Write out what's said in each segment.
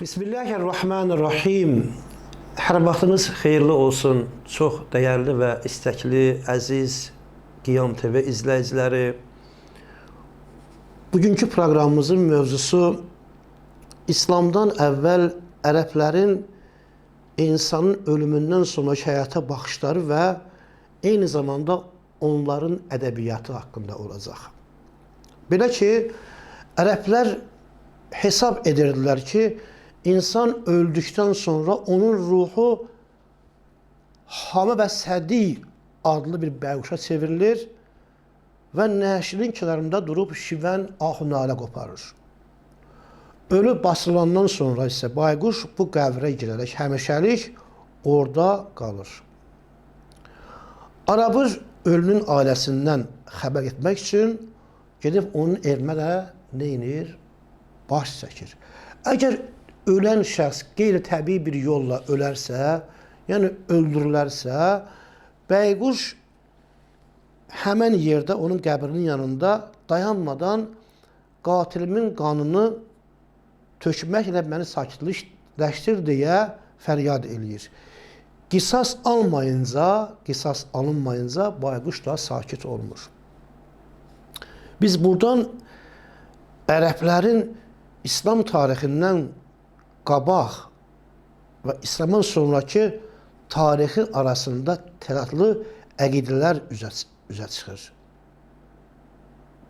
Bismillahirrahmanirrahim. Hər vaxtınız xeyirli olsun. Çox dəyərli və istəkli, əziz Qiyam TV izləyiciləri. Bugünkü proqramımızın mövzusu İslamdan əvvəl ərəblərin insanın ölümündən sonraki həyata baxışları və eyni zamanda onların ədəbiyyatı haqqında olacaq. Belə ki, ərəblər hesab edirdilər ki, İnsan öldükdən sonra onun ruhu Hamə və Sədi adlı bir bəquşa çevrilir və nəşrin kənarında durub şivən ah-nalə qoparır. Ölü basılandan sonra isə bayquş bu qəvrə girərək həmişəlik orada qalır. Arabır ölünün ailəsindən xəbər etmək üçün gedib onun evinə də neynir? Baş çəkir. Əgər ölən şəxs qeyri-təbii bir yolla ölərsə, yəni öldürülərsə, bəyquş həmən yerdə onun qəbrinin yanında dayanmadan qatilimin qanını tökməklə məni sakitləşdir deyə fəryad eləyir. Qisas alınmayınca bayquş da sakit olmur. Biz buradan ərəblərin İslam tarixindən qabaq və İslamdan sonraki tarixi arasında təlatlı əqidələr üzə çıxır.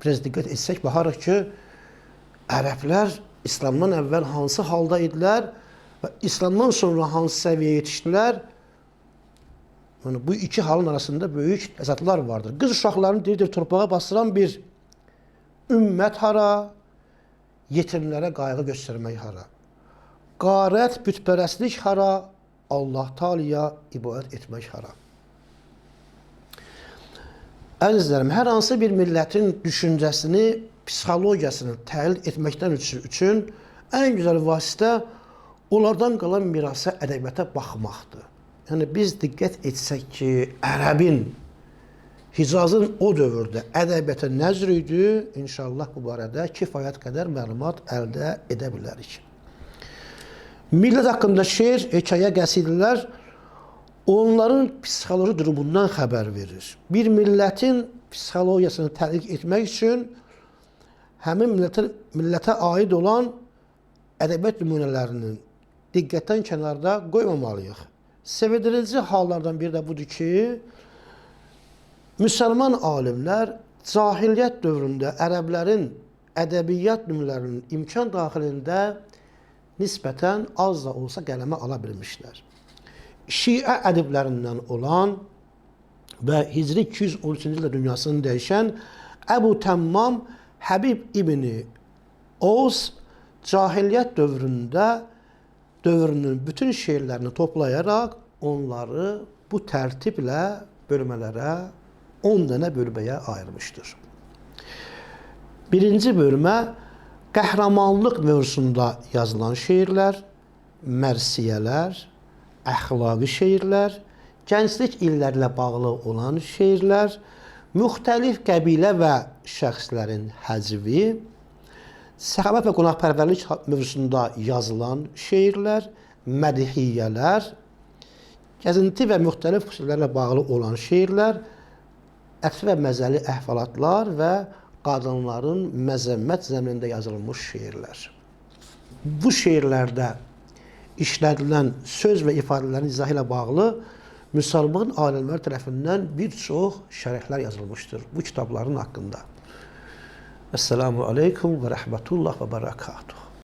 Biraz diqqət etsək, baxarıq ki, ərəblər İslamdan əvvəl hansı halda idilər və İslamdan sonra hansı səviyyəyə yetişdilər. Yəni, bu iki halın arasında böyük təzadlar vardır. Qız uşaqlarını diri-diri torpağa bastıran bir ümmət hara, yetimlərə qayğı göstərmək hara. Qarət, bütpərəstlik hara, Allah Teala'ya ibadət etmək hara. Əzizlərim, hər hansı bir millətin düşüncəsini, psixologiyasını təhlil etməkdən üçün ən gözəl vasitə onlardan qalan mirasa, ədəbiyyata baxmaqdır. Yəni, biz diqqət etsək ki, ərəbin, Hicazın o dövrdə ədəbiyyata nəzr idi, inşallah bu barədə kifayət qədər məlumat əldə edə bilərik. Millət haqqında şeir, hekayə, qəsidələr onların psixoloji durumundan xəbər verir. Bir millətin psixologiyasını tədqiq etmək üçün həmin millətə aid olan ədəbiyyat nümunələrinin diqqətdən kənarda qoymamalıyıq. Sevindirici hallardan biri də budur ki, müsəlman alimlər cahiliyyət dövründə ərəblərin ədəbiyyat nümunələrinin imkan daxilində nisbətən az da olsa qələmə ala bilmişlər. Şiə ədiblərindən olan və Hicri 213-cü ildə dünyasını dəyişən Əbu Təmmam Həbib İbni Oz cahiliyyət dövrünün bütün şeirlərini toplayaraq onları bu tərtiblə bölmələrə 10 dənə bölməyə ayırmışdır. Birinci bölmə qəhrəmanlıq mövzusunda yazılan şeirlər, mərsiyələr, əxlaqi şeirlər, gənclik illərlə bağlı olan şeirlər, müxtəlif qəbilə və şəxslərin həcvi, səxavət və qonaqpərvərlik mövzusunda yazılan şeirlər, mədihiyyələr, gəzinti və müxtəlif xüsusilərlə bağlı olan şeirlər, ətri və məzəli əhvalatlar və qadınların məzəmmət zəminində yazılmış şeirlər. Bu şeirlərdə işlədilən söz və ifadələrin izahı ilə bağlı müsəlman alimlər tərəfindən bir çox şərhlər yazılmışdır bu kitabların haqqında. Esselamu aleykum və rəhmətullah və bərəkatuhu.